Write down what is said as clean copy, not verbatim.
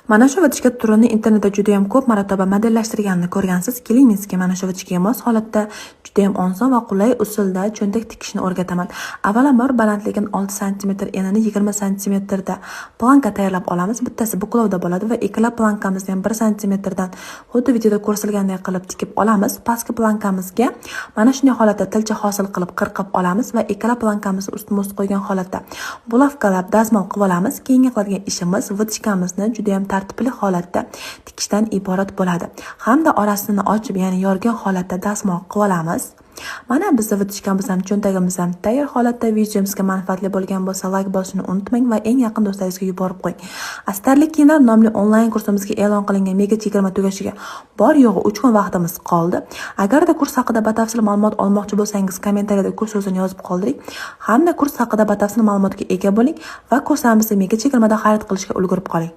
Mana shu vodichka turini internetda juda ham ko'p marotaba modellashtirganini ko'rgansiz. Keling, men sizga mana shu vodichkaga mos holatda juda ham oson va qulay usulda cho'ntak tikishni o'rgataman. Avvalambor balandligini 6 cm, enini 20 cm da planka tayyorlab olamiz. Bittasi buklovda bo'ladi va ikkala plankamizni ham 1 cm dan xuddi videoda ko'rsatilgandek qilib tikib olamiz. Pastki plankamizga mana shunday holatda tilcha hosil qilib qirqib olamiz va ikkala plankamizni ustma-ust qo'ygan holatda bulavkalab dazmol qilib olamiz. Keyingi qiladigan ishimiz vodichkamizni juda ham tartibli holatda tikishdan iborat bo'ladi. Hamda orasini ochib, ya'ni yorgan holatda dazmol qilib olamiz. Mana bizning vodichkamiz ham cho'ntagimiz ham tayyor holatda. Videomizga manfaatli bo'lgan bo'lsa, like bosishni unutmang va eng yaqin do'stlaringizga yuborib qo'ying. Astarlik kiyimlar nomli onlayn kursimizga e'lon qilingan Mega 20 tugashiga bor yo'g'i 3 kun vaqtimiz qoldi. Agarda kurs haqida batafsil ma'lumot olmoqchi bo'lsangiz, kommentariyada kurs so'zini yozib qoldiring. Hamda kurs haqida batafsil ma'lumotga ega bo'ling va kurslarimizni Mega 20 da xarid qilishga ulgurib qoling.